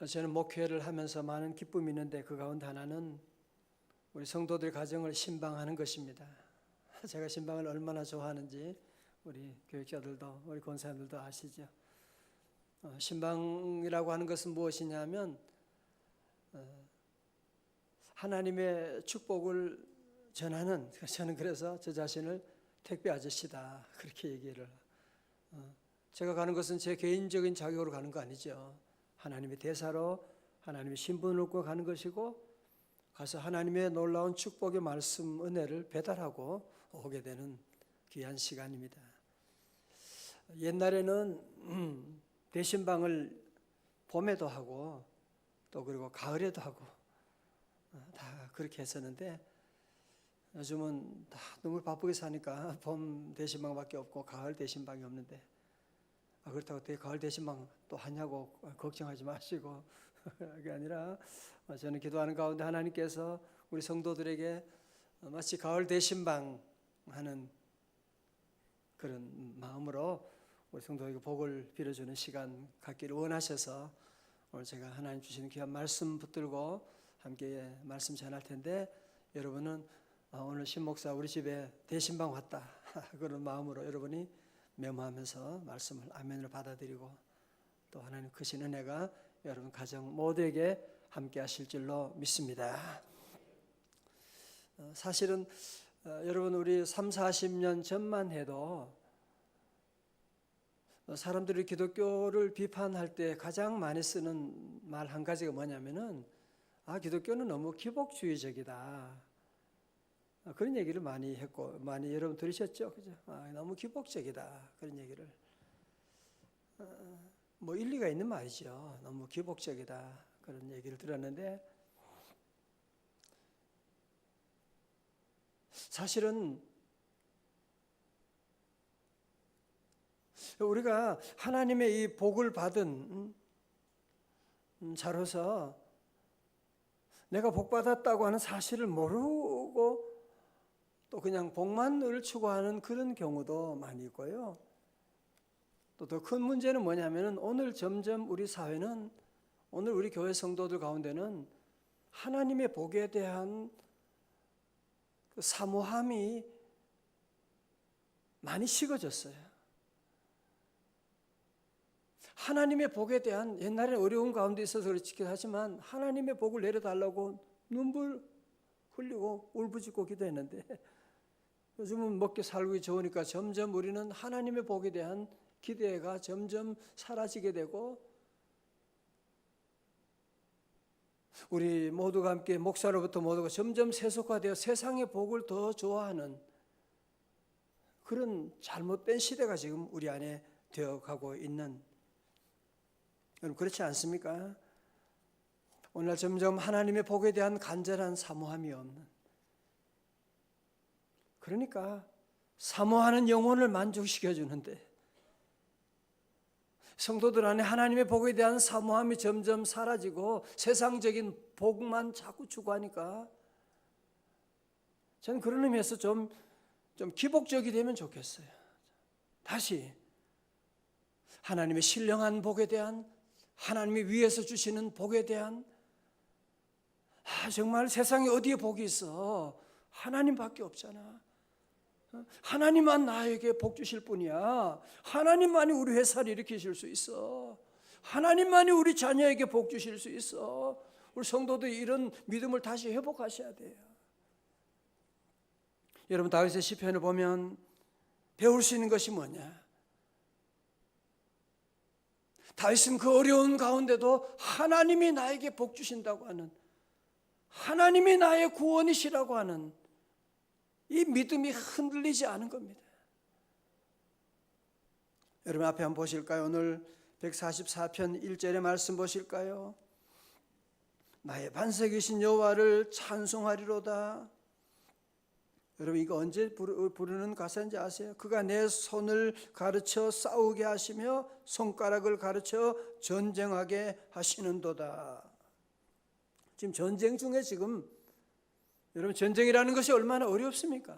저는 목회를 하면서 많은 기쁨이 있는데 그 가운데 하나는 우리 성도들 가정을 신방하는 것입니다. 제가 신방을 얼마나 좋아하는지 우리 교육자들도 우리 권사님들도 아시죠. 신방이라고 하는 것은 무엇이냐면 하나님의 축복을 전하는, 저는 그래서 저 자신을 택배 아저씨다 그렇게 얘기를. 제가 가는 것은 제 개인적인 자격으로 가는 거 아니죠. 하나님의 대사로 하나님의 신분을 얻고 가는 것이고, 가서 하나님의 놀라운 축복의 말씀 은혜를 배달하고 오게 되는 귀한 시간입니다. 옛날에는 대신방을 봄에도 하고 또 그리고 가을에도 하고 다 그렇게 했었는데, 요즘은 다 너무 바쁘게 사니까 봄 대신방밖에 없고 가을 대신방이 없는데, 그렇다고 어떻게 가을 대신방 또 하냐고 걱정하지 마시고 그게 아니라 저는 기도하는 가운데 하나님께서 우리 성도들에게 마치 가을 대신방 하는 그런 마음으로 우리 성도에게 복을 빌어주는 시간 갖기를 원하셔서 오늘 제가 하나님 주시는 귀한 말씀 붙들고 함께 말씀 전할 텐데, 여러분은 오늘 신목사 우리 집에 대신방 왔다 그런 마음으로 여러분이 메모하면서 말씀을 아멘으로 받아들이고, 또 하나님 크신 은혜가 여러분 가정 모두에게 함께 하실 줄로 믿습니다. 사실은 여러분 우리 30-40년 전만 해도 사람들이 기독교를 비판할 때 가장 많이 쓰는 말 한 가지가 뭐냐면은 기독교는 너무 기복주의적이다. 그런 얘기를 많이 했고, 많이 여러분 들으셨죠? 그죠? 너무 기복적이다. 그런 얘기를. 뭐 일리가 있는 말이죠. 너무 기복적이다. 그런 얘기를 들었는데, 사실은 우리가 하나님의 이 복을 받은 자로서 내가 복 받았다고 하는 사실을 모르고 또 그냥 복만을 추구하는 그런 경우도 많이 있고요. 또 더 큰 문제는 뭐냐면은 오늘 점점 우리 사회는, 오늘 우리 교회 성도들 가운데는 하나님의 복에 대한 그 사모함이 많이 식어졌어요. 하나님의 복에 대한, 옛날에 어려운 가운데 있어서 그렇긴 하지만 하나님의 복을 내려달라고 눈물 흘리고 울부짖고 기도했는데, 요즘은 먹기 살기 좋으니까 점점 우리는 하나님의 복에 대한 기대가 점점 사라지게 되고, 우리 모두가 함께 목사로부터 모두가 점점 세속화되어 세상의 복을 더 좋아하는 그런 잘못된 시대가 지금 우리 안에 되어가고 있는, 여러분 그렇지 않습니까? 오늘 점점 하나님의 복에 대한 간절한 사모함이 없는, 그러니까 사모하는 영혼을 만족시켜 주는데 성도들 안에 하나님의 복에 대한 사모함이 점점 사라지고 세상적인 복만 자꾸 추구하니까, 저는 그런 의미에서 좀 기복적이 되면 좋겠어요. 다시 하나님의 신령한 복에 대한, 하나님이 위에서 주시는 복에 대한, 정말 세상에 어디에 복이 있어? 하나님밖에 없잖아. 하나님만 나에게 복 주실 분이야. 하나님만이 우리 회사를 일으키실 수 있어. 하나님만이 우리 자녀에게 복 주실 수 있어. 우리 성도들이 이런 믿음을 다시 회복하셔야 돼요. 여러분 다윗의 시편을 보면 배울 수 있는 것이 뭐냐? 다윗은 그 어려운 가운데도 하나님이 나에게 복 주신다고 하는, 하나님이 나의 구원이시라고 하는 이 믿음이 흔들리지 않은 겁니다. 여러분 앞에 한번 보실까요? 오늘 144편 1절의 말씀 보실까요? 나의 반석이신 여호와를 찬송하리로다. 여러분 이거 언제 부르는 가사인지 아세요? 그가 내 손을 가르쳐 싸우게 하시며 손가락을 가르쳐 전쟁하게 하시는도다. 지금 전쟁 중에 지금 여러분 전쟁이라는 것이 얼마나 어렵습니까?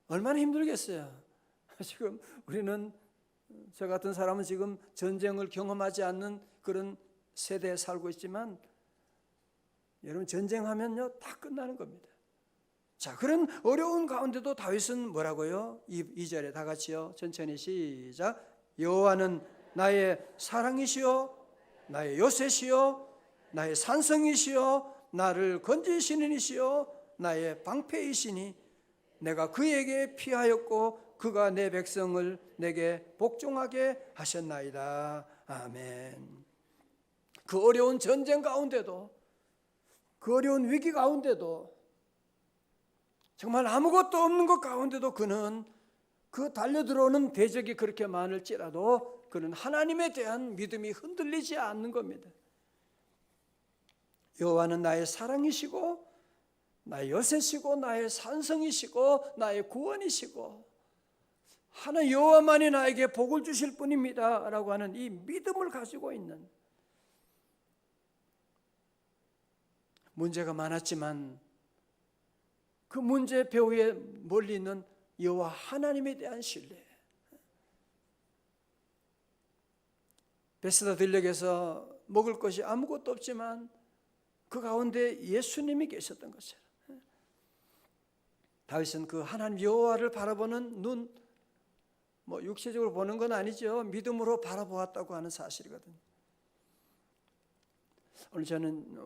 얼마나 힘들겠어요. 지금 우리는, 저 같은 사람은 지금 전쟁을 경험하지 않는 그런 세대에 살고 있지만 여러분 전쟁하면요 다 끝나는 겁니다. 자, 그런 어려운 가운데도 다윗은 뭐라고요? 2절에 다 같이요. 천천히 시작. 여호와는 나의 사랑이시요 나의 요새시요 나의 산성이시요 나를 건지시는 이시요 나의 방패이시니 내가 그에게 피하였고 그가 내 백성을 내게 복종하게 하셨나이다. 아멘. 그 어려운 전쟁 가운데도, 그 어려운 위기 가운데도, 정말 아무것도 없는 것 가운데도 그는 그 달려들어오는 대적이 그렇게 많을지라도 그는 하나님에 대한 믿음이 흔들리지 않는 겁니다. 여호와는 나의 사랑이시고 나의 요새시고 나의 산성이시고 나의 구원이시고 하나님 여호와만이 나에게 복을 주실 뿐입니다 라고 하는 이 믿음을 가지고 있는, 문제가 많았지만 그 문제 배후에 멀리 있는 여호와 하나님에 대한 신뢰. 베스다 들녘에서 먹을 것이 아무것도 없지만 그 가운데 예수님이 계셨던 것처럼 다윗은 그 하나님 여호와를 바라보는 눈, 육체적으로 보는 건 아니죠. 믿음으로 바라보았다고 하는 사실이거든요. 오늘 저는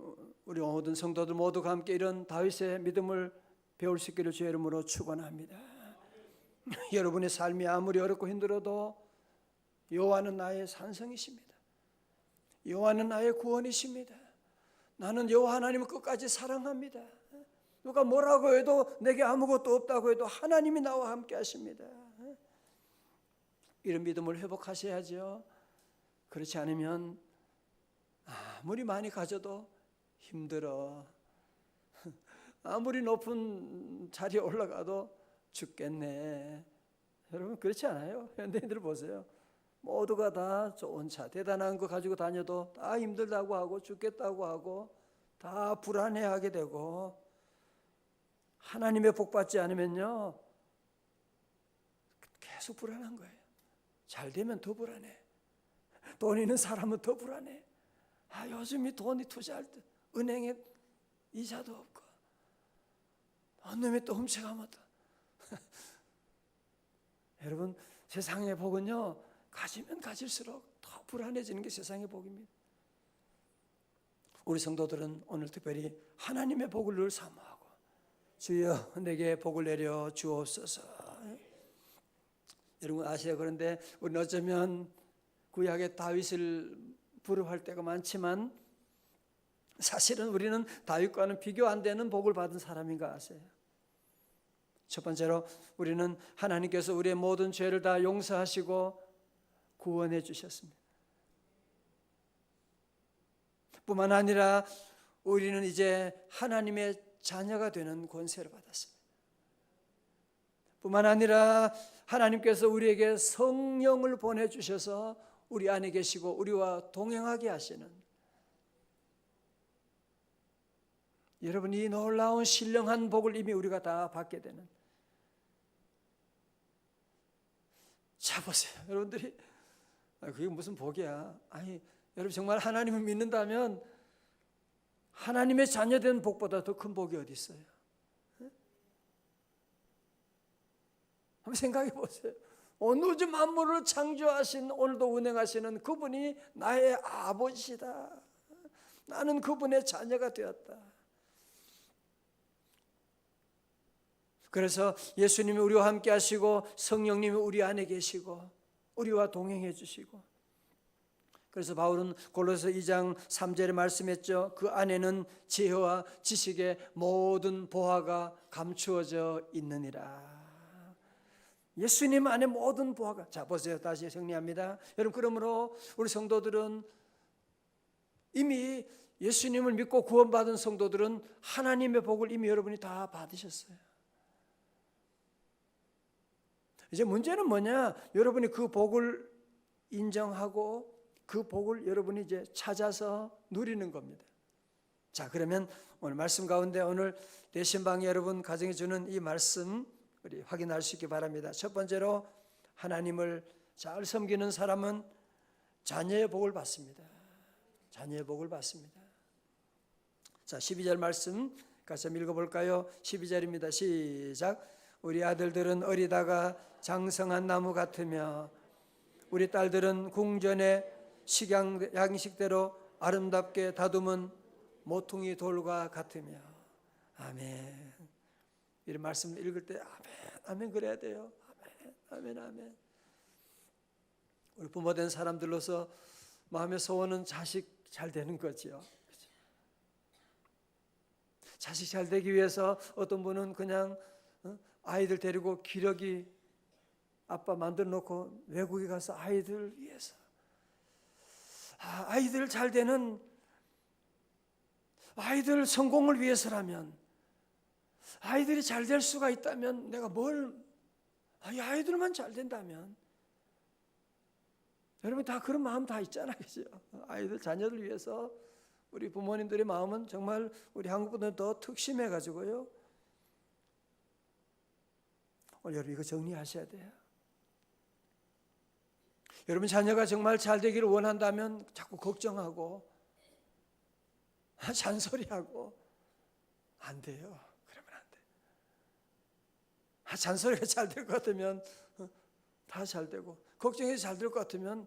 우리 모든 성도들 모두가 함께 이런 다윗의 믿음을 배울 수 있기를 주의 이름으로 축원합니다. 여러분의 삶이 아무리 어렵고 힘들어도 여호와는 나의 산성이십니다. 여호와는 나의 구원이십니다. 나는 여호와 하나님을 끝까지 사랑합니다. 누가 뭐라고 해도 내게 아무것도 없다고 해도 하나님이 나와 함께 하십니다. 이런 믿음을 회복하셔야죠. 그렇지 않으면 아무리 많이 가져도 힘들어. 아무리 높은 자리에 올라가도 죽겠네. 여러분 그렇지 않아요? 현대인들 보세요. 모두가 다 좋은 차, 대단한 거 가지고 다녀도 다 힘들다고 하고 죽겠다고 하고 다 불안해하게 되고, 하나님의 복 받지 않으면요 계속 불안한 거예요. 잘 되면 더 불안해. 돈 있는 사람은 더 불안해. 요즘이 돈이 투자할 때 은행에 이자도 없고 어느 놈이 또 훔쳐가면 또 여러분 세상의 복은요 가지면 가질수록 더 불안해지는 게 세상의 복입니다. 우리 성도들은 오늘 특별히 하나님의 복을 늘 사모하고 주여 내게 복을 내려 주옵소서. 여러분 아세요? 그런데 우리는 어쩌면 구약의 다윗을 부러워할 때가 많지만 사실은 우리는 다윗과는 비교 안 되는 복을 받은 사람인 거 아세요? 첫 번째로 우리는 하나님께서 우리의 모든 죄를 다 용서하시고 구원해 주셨습니다. 뿐만 아니라 우리는 이제 하나님의 자녀가 되는 권세를 받았습니다. 뿐만 아니라 하나님께서 우리에게 성령을 보내주셔서 우리 안에 계시고 우리와 동행하게 하시는, 여러분 이 놀라운 신령한 복을 이미 우리가 다 받게 되는. 자 보세요. 여러분들이 그게 무슨 복이야. 여러분 정말 하나님을 믿는다면 하나님의 자녀된 복보다 더 큰 복이 어디 있어요? 한번 생각해 보세요. 온 우주 만물을 창조하신, 오늘도 운행하시는 그분이 나의 아버지다. 나는 그분의 자녀가 되었다. 그래서 예수님이 우리와 함께 하시고 성령님이 우리 안에 계시고 우리와 동행해 주시고, 그래서 바울은 골로새 2장 3절에 말씀했죠. 그 안에는 지혜와 지식의 모든 보화가 감추어져 있느니라. 예수님 안에 모든 보화가. 자 보세요. 다시 정리합니다. 여러분 그러므로 우리 성도들은 이미 예수님을 믿고 구원받은 성도들은 하나님의 복을 이미 여러분이 다 받으셨어요. 이제 문제는 뭐냐? 여러분이 그 복을 인정하고 그 복을 여러분이 이제 찾아서 누리는 겁니다. 자 그러면 오늘 말씀 가운데 오늘 대신방 여러분 가정에 주는 이 말씀 우리 확인할 수 있기 바랍니다. 첫 번째로 하나님을 잘 섬기는 사람은 자녀의 복을 받습니다. 자녀의 복을 받습니다. 자, 12절 말씀 같이 한번 읽어볼까요? 12절입니다. 시작. 우리 아들들은 어리다가 장성한 나무 같으며 우리 딸들은 궁전의 양식대로 아름답게 다듬은 모퉁이 돌과 같으며. 아멘. 이런 말씀 읽을 때 아멘, 아멘 그래야 돼요. 아멘, 아멘, 아멘. 우리 부모된 사람들로서 마음의 소원은 자식 잘 되는 거죠. 자식 잘 되기 위해서 어떤 분은 그냥 아이들 데리고 기러기 아빠 만들어 놓고 외국에 가서 아이들 위해서, 아이들 잘 되는, 아이들 성공을 위해서라면, 아이들이 잘 될 수가 있다면 내가 이 아이들만 잘 된다면, 여러분 다 그런 마음 다 있잖아요, 그죠? 아이들 자녀들 위해서 우리 부모님들의 마음은 정말 우리 한국보다 더 특심해 가지고요. 오늘 여러분 이거 정리하셔야 돼요. 여러분 자녀가 정말 잘 되기를 원한다면 자꾸 걱정하고 잔소리하고 안 돼요. 그러면 안 돼요. 잔소리가 잘 될 것 같으면 다 잘 되고, 걱정해서 잘 될 것 같으면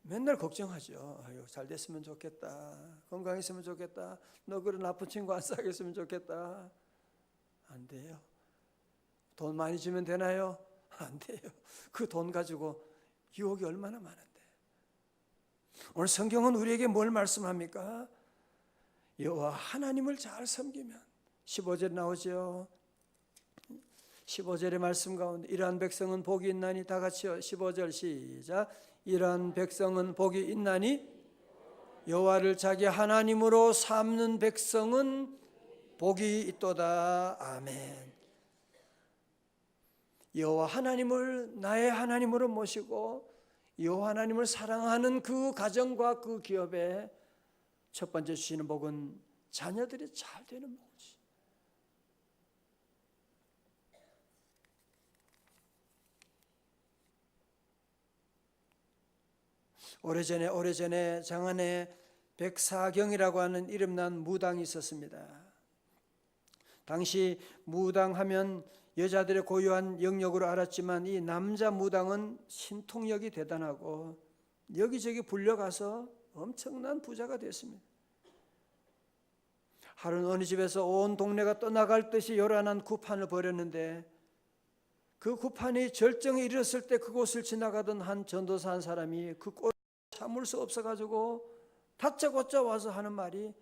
맨날 걱정하죠. 아유, 잘 됐으면 좋겠다. 건강했으면 좋겠다. 너 그런 나쁜 친구 안 사귀었으면 좋겠다. 안 돼요. 돈 많이 주면 되나요? 안 돼요. 그 돈 가지고 유혹이 얼마나 많은데. 오늘 성경은 우리에게 뭘 말씀합니까? 여호와 하나님을 잘 섬기면, 15절 나오죠. 15절의 말씀 가운데 이러한 백성은 복이 있나니, 다 같이요. 15절 시작. 이러한 백성은 복이 있나니, 여호와를 자기 하나님으로 삼는 백성은 복이 있도다. 아멘. 여호와 하나님을 나의 하나님으로 모시고 여호와 하나님을 사랑하는 그 가정과 그 기업에 첫 번째 주시는 복은 자녀들이 잘 되는 복이지. 오래전에 장안에 백사경이라고 하는 이름난 무당이 있었습니다. 당시 무당하면 여자들의 고유한 영역으로 알았지만 이 남자 무당은 신통력이 대단하고 여기저기 불려가서 엄청난 부자가 됐습니다. 하루는 어느 집에서 온 동네가 떠나갈 듯이 요란한 구판을 벌였는데, 그 구판이 절정에 이르렀을 때 그곳을 지나가던 한 전도사 한 사람이 그 꼴을 참을 수 없어가지고 다짜고짜 와서 하는 말이,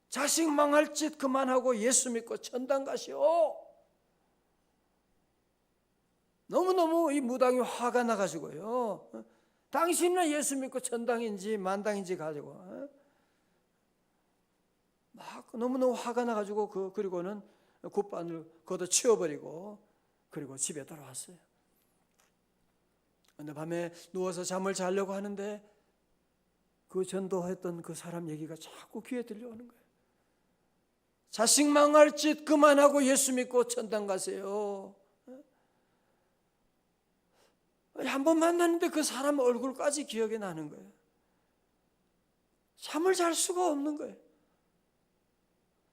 자식 망할 짓 그만하고 예수 믿고 천당 가시오. 너무너무 이 무당이 화가 나가지고요, 당신은 예수 믿고 천당인지 만당인지 가지고 막 너무너무 화가 나가지고 그리고는 굿반을 걷어치워버리고 그리고 집에 돌아왔어요. 어느 밤에 누워서 잠을 자려고 하는데 그 전도했던 그 사람 얘기가 자꾸 귀에 들려오는 거예요. 자식 망할 짓 그만하고 예수 믿고 천당 가세요. 한번 만났는데 그 사람 얼굴까지 기억이 나는 거예요. 잠을 잘 수가 없는 거예요.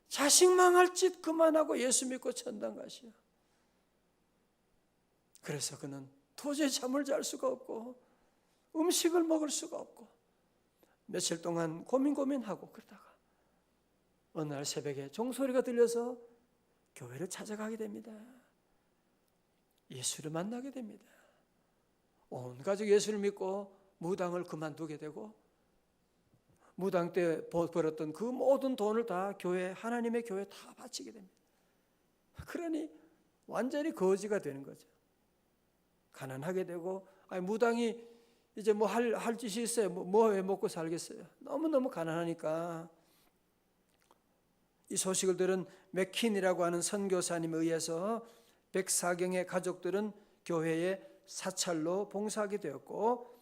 자식 망할 짓 그만하고 예수 믿고 천당 가시오. 그래서 그는 도저히 잠을 잘 수가 없고 음식을 먹을 수가 없고 며칠 동안 고민하고 그러다가 어느 날 새벽에 종소리가 들려서 교회를 찾아가게 됩니다. 예수를 만나게 됩니다. 온 가족 예수를 믿고 무당을 그만두게 되고, 무당 때 벌었던 그 모든 돈을 다 하나님의 교회에 다 바치게 됩니다. 그러니 완전히 거지가 되는 거죠. 가난하게 되고, 무당이 이제 뭐 할 짓이 있어요. 뭐 해 먹고 살겠어요. 너무너무 가난하니까. 이 소식을 들은 맥킨이라고 하는 선교사님에 의해서 백사경의 가족들은 교회에 사찰로 봉사하게 되었고,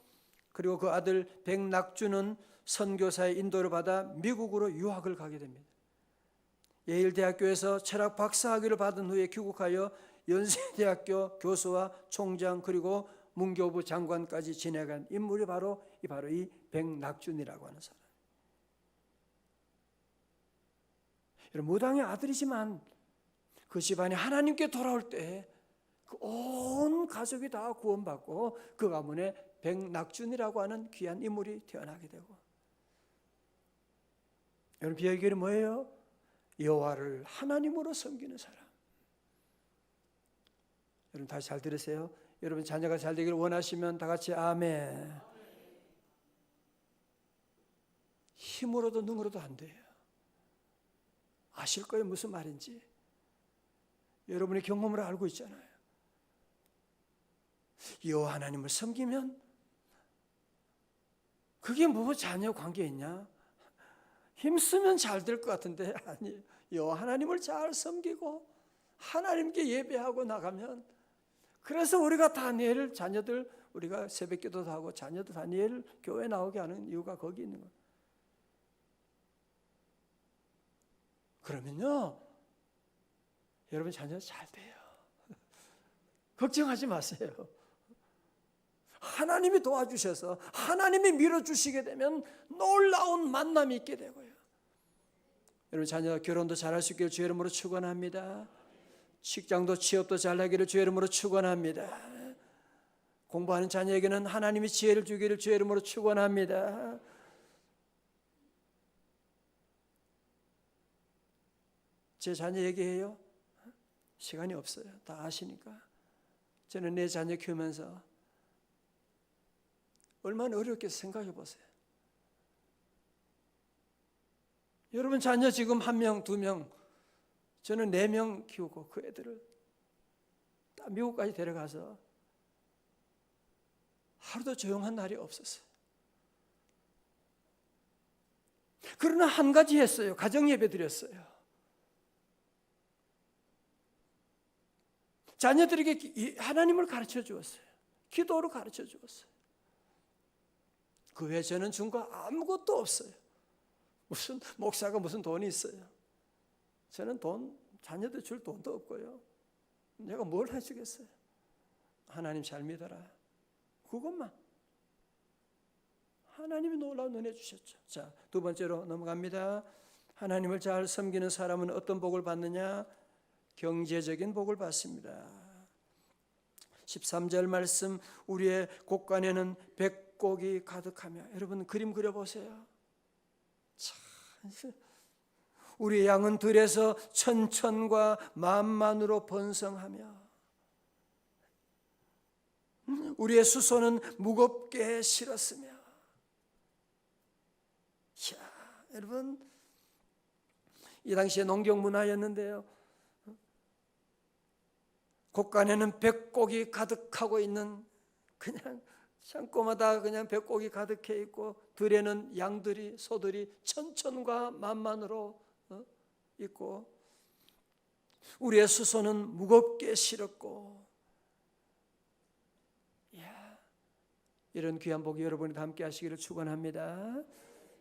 그리고 그 아들 백낙주는 선교사의 인도를 받아 미국으로 유학을 가게 됩니다. 예일대학교에서 철학 박사학위를 받은 후에 귀국하여 연세대학교 교수와 총장 그리고 문교부 장관까지 지내간 인물이 바로 이 백낙준이라고 하는 사람. 여러분, 무당의 아들이지만 그 집안이 하나님께 돌아올 때 그 온 가족이 다 구원받고 그 가문에 백낙준이라고 하는 귀한 인물이 태어나게 되고. 여러분, 비결이 뭐예요? 여호와를 하나님으로 섬기는 사람. 여러분, 다시 잘 들으세요. 여러분, 자녀가 잘 되기를 원하시면 다 같이 아멘. 힘으로도 능으로도 안 돼요. 아실 거예요, 무슨 말인지. 여러분의 경험으로 알고 있잖아요. 여호와 하나님을 섬기면 그게 뭐 자녀 관계 있냐? 힘쓰면 잘 될 것 같은데 아니, 여호와 하나님을 잘 섬기고 하나님께 예배하고 나가면, 그래서 우리가 다니엘 자녀들, 우리가 새벽기도도 하고 자녀들 다니엘 교회 나오게 하는 이유가 거기 있는 거예요. 그러면요, 여러분 자녀 잘 돼요. 걱정하지 마세요. 하나님이 도와주셔서 하나님이 밀어주시게 되면 놀라운 만남이 있게 되고요. 여러분, 자녀 결혼도 잘할 수 있기를 주의 이름으로 축원합니다. 직장도 취업도 잘하기를 주의 이름으로 축원합니다. 공부하는 자녀에게는 하나님이 지혜를 주기를 주의 이름으로 축원합니다. 제 자녀 얘기해요? 시간이 없어요. 다 아시니까. 저는 내 자녀 키우면서 얼마나 어렵겠어 생각해 보세요. 여러분 자녀 지금 1명, 2명, 저는 4명 키우고 그 애들을 다 미국까지 데려가서 하루도 조용한 날이 없었어요. 그러나 한 가지 했어요. 가정예배 드렸어요. 자녀들에게 하나님을 가르쳐 주었어요. 기도로 가르쳐 주었어요. 그 외에 저는 준 거 아무것도 없어요. 무슨 목사가 무슨 돈이 있어요. 저는 자녀들 줄 돈도 없고요. 내가 뭘 해주겠어요. 하나님 잘 믿어라. 그것만. 하나님이 놀라운 은혜 주셨죠. 자, 2번째로 넘어갑니다. 하나님을 잘 섬기는 사람은 어떤 복을 받느냐? 경제적인 복을 받습니다. 13절 말씀, 우리의 곳간에는 백곡이 가득하며. 여러분 그림 그려보세요. 참, 우리의 양은 들에서 천천과 만만으로 번성하며 우리의 수소는 무겁게 실었으며. 이야, 여러분 이 당시에 농경 문화였는데요, 곳간에는 백곡이 가득하고 있는, 그냥 창고마다 그냥 백곡이 가득해 있고 들에는 양들이, 소들이 천천과 만만으로 있고 우리의 수소는 무겁게 실었고. 이야, 이런 귀한 복이 여러분이 함께 하시기를 축원합니다.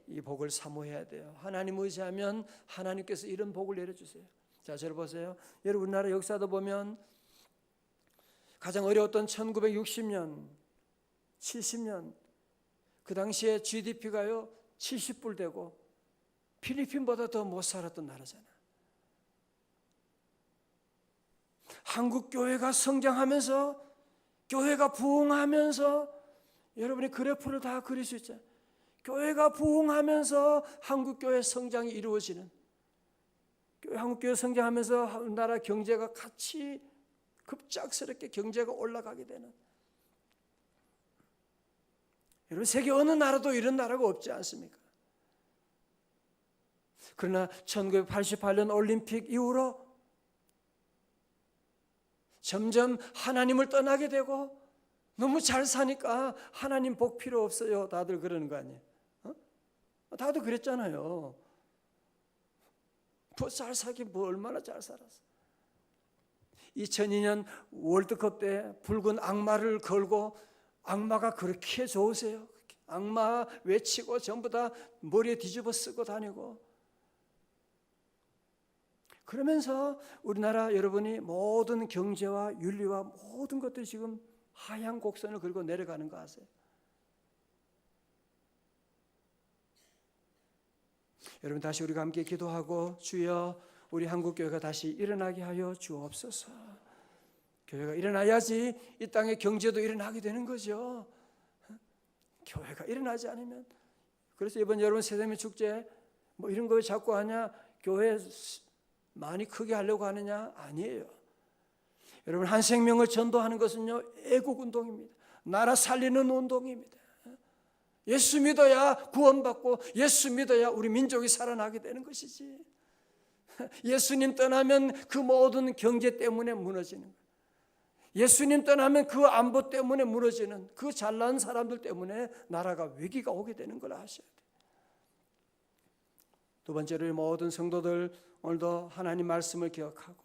이 복을 사모해야 돼요. 하나님 의지하면 하나님께서 이런 복을 내려주세요. 자, 저를 보세요. 여러분 우리나라 역사도 보면 가장 어려웠던 1960년, 70년, 그 당시에 GDP가요 70불 되고 필리핀보다 더 못 살았던 나라잖아. 한국 교회가 성장하면서, 교회가 부흥하면서, 여러분이 그래프를 다 그릴 수 있잖아요. 교회가 부흥하면서 한국 교회 성장이 이루어지는, 한국 교회 성장하면서 나라 경제가 같이 급작스럽게 경제가 올라가게 되는. 여러분 세계 어느 나라도 이런 나라가 없지 않습니까? 그러나 1988년 올림픽 이후로 점점 하나님을 떠나게 되고, 너무 잘 사니까 하나님 복 필요 없어요. 다들 그러는 거 아니에요? 다들 그랬잖아요. 뭐 잘 사긴 뭐 얼마나 잘 살았어. 2002년 월드컵 때 붉은 악마를 걸고, 악마가 그렇게 좋으세요? 악마 외치고 전부 다 머리에 뒤집어 쓰고 다니고. 그러면서 우리나라 여러분이 모든 경제와 윤리와 모든 것들이 지금 하얀 곡선을 그리고 내려가는 거 아세요? 여러분, 다시 우리가 함께 기도하고, 주여 우리 한국교회가 다시 일어나게 하여 주옵소서. 교회가 일어나야지 이 땅의 경제도 일어나게 되는 거죠. 교회가 일어나지 않으면. 그래서 이번 여러분 세대민 축제 뭐 이런 거 자꾸 하냐, 교회 많이 크게 하려고 하느냐? 아니에요. 여러분, 한 생명을 전도하는 것은요, 애국운동입니다. 나라 살리는 운동입니다. 예수 믿어야 구원받고 예수 믿어야 우리 민족이 살아나게 되는 것이지. 예수님 떠나면 그 모든 경제 때문에 무너지는 거예요. 예수님 떠나면 그 안보 때문에 무너지는, 그 잘난 사람들 때문에 나라가 위기가 오게 되는 걸 아셔야 돼요. 두 번째로, 모든 성도들 오늘도 하나님 말씀을 기억하고,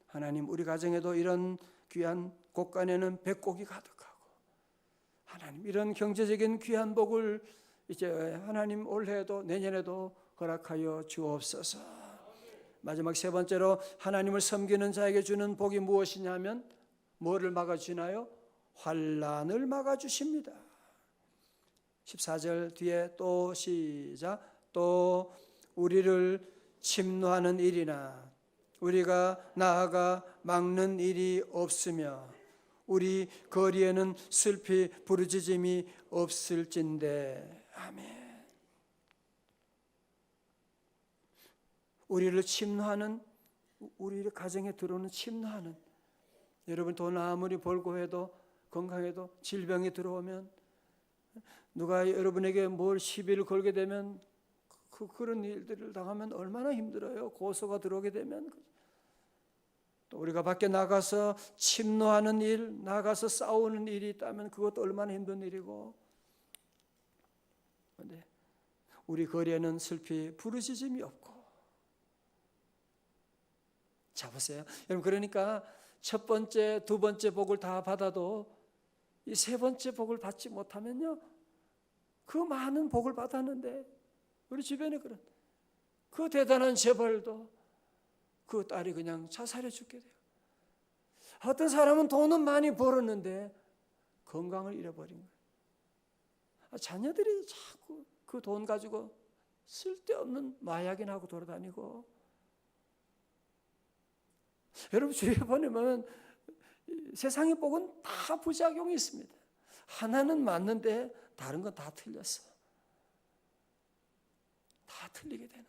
하나님 우리 가정에도 이런 귀한 곳간에는 백곡이 가득하고, 하나님 이런 경제적인 귀한 복을 이제 하나님 올해에도 내년에도 허락하여 주옵소서. 마지막 세 번째로, 하나님을 섬기는 자에게 주는 복이 무엇이냐면, 뭐를 막아주시나요? 환난을 막아주십니다. 14절 뒤에 또 시작. 또 우리를 침노하는 일이나 우리가 나아가 막는 일이 없으며 우리 거리에는 슬피 부르짖음이 없을진대. 아멘. 우리를 침노하는, 우리 가정에 들어오는 침노하는, 여러분 돈 아무리 벌고 해도, 건강해도 질병이 들어오면, 누가 여러분에게 뭘 시비를 걸게 되면, 그런 일들을 당하면 얼마나 힘들어요. 고소가 들어오게 되면. 또 우리가 밖에 나가서 침노하는 일, 나가서 싸우는 일이 있다면 그것도 얼마나 힘든 일이고. 그런데 우리 거리에는 슬피 부르짖음이 없고. 자, 보세요. 여러분, 그러니까 첫 번째, 두 번째 복을 다 받아도 이 세 번째 복을 받지 못하면요, 그 많은 복을 받았는데, 우리 주변에 그런 그 대단한 재벌도 그 딸이 그냥 자살해 죽게 돼요. 어떤 사람은 돈은 많이 벌었는데 건강을 잃어버린 거예요. 자녀들이 자꾸 그 돈 가지고 쓸데없는 마약이나 하고 돌아다니고. 여러분, 주위에 보면 세상의 복은 다 부작용이 있습니다. 하나는 맞는데 다른 건 다 틀렸어. 다 틀리게 되는.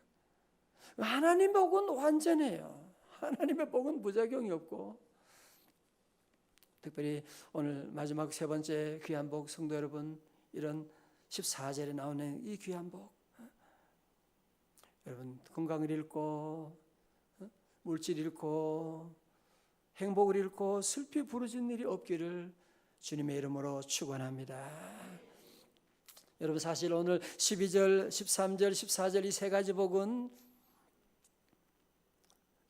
하나님의 복은 완전해요. 하나님의 복은 부작용이 없고. 특별히 오늘 마지막 세 번째 귀한 복, 성도 여러분, 이런 14절에 나오는 이 귀한 복, 여러분 건강을 잃고 물질 잃고 행복을 잃고 슬피 부르짖는 일이 없기를 주님의 이름으로 축원합니다. 여러분, 사실 오늘 12절, 13절, 14절 이 세 가지 복은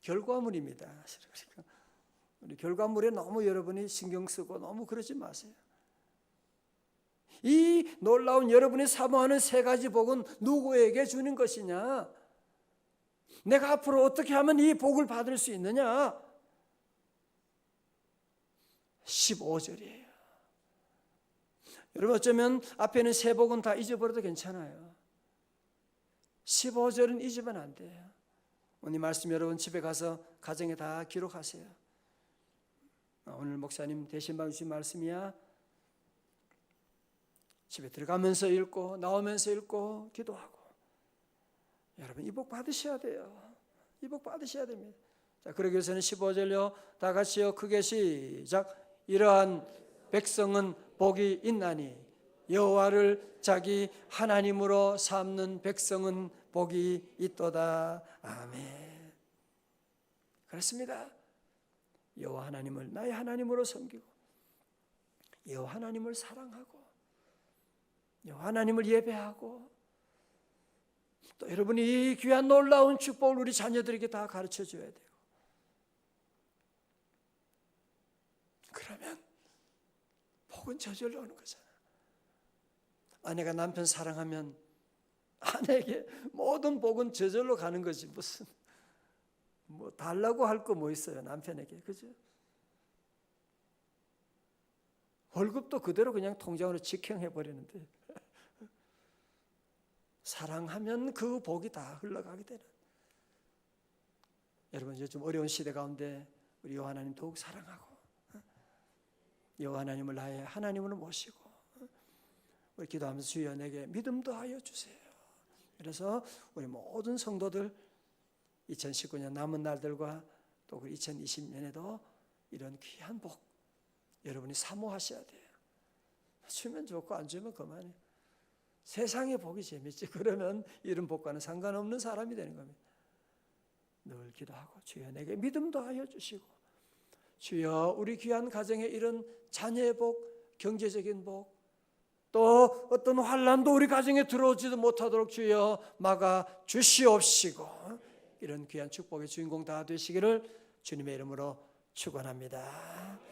결과물입니다. 그러니까 우리 결과물에 너무 여러분이 신경 쓰고 너무 그러지 마세요. 이 놀라운 여러분이 사모하는 세 가지 복은 누구에게 주는 것이냐? 내가 앞으로 어떻게 하면 이 복을 받을 수 있느냐? 15절이에요. 여러분, 어쩌면 앞에는 세 복은 다 잊어버려도 괜찮아요. 15절은 잊으면 안 돼요. 오늘 말씀 여러분 집에 가서 가정에 다 기록하세요. 오늘 목사님 대신방 주신 말씀이야. 집에 들어가면서 읽고 나오면서 읽고 기도하고. 여러분, 이 복 받으셔야 돼요. 이 복 받으셔야 됩니다. 자, 그러기 위해서는 15절요, 다 같이요, 크게 시작. 이러한 백성은 복이 있나니 여호와를 자기 하나님으로 삼는 백성은 복이 있도다. 아멘. 그렇습니다. 여호와 하나님을 나의 하나님으로 섬기고 여호와 하나님을 사랑하고 여호와 하나님을 예배하고, 또 여러분이 이 귀한 놀라운 축복을 우리 자녀들에게 다 가르쳐 줘야 돼요. 그러면 복은 저절로 오는 거잖아. 아내가 남편 사랑하면 아내에게 모든 복은 저절로 가는 거지. 무슨 뭐 달라고 할 거 뭐 있어요, 남편에게. 그죠? 월급도 그대로 그냥 통장으로 직행해 버리는데 사랑하면 그 복이 다 흘러가게 되는. 여러분 요즘 어려운 시대 가운데 우리 여호와 하나님 더욱 사랑하고 여호와 하나님을 나의 하나님으로 모시고 우리 기도하면서 주여 내게 믿음 더하여 주세요. 그래서 우리 모든 성도들 2019년 남은 날들과 또 2020년에도 이런 귀한 복 여러분이 사모하셔야 돼요. 주면 좋고 안 주면 그만이에요. 세상의 복이 재밌지. 그러면 이런 복과는 상관없는 사람이 되는 겁니다. 늘 기도하고 주여 내게 믿음 더하여 주시고 주여 우리 귀한 가정에 이런 자녀의 복, 경제적인 복, 또 어떤 환난도 우리 가정에 들어오지도 못하도록 주여 막아 주시옵시고 이런 귀한 축복의 주인공 다 되시기를 주님의 이름으로 축원합니다.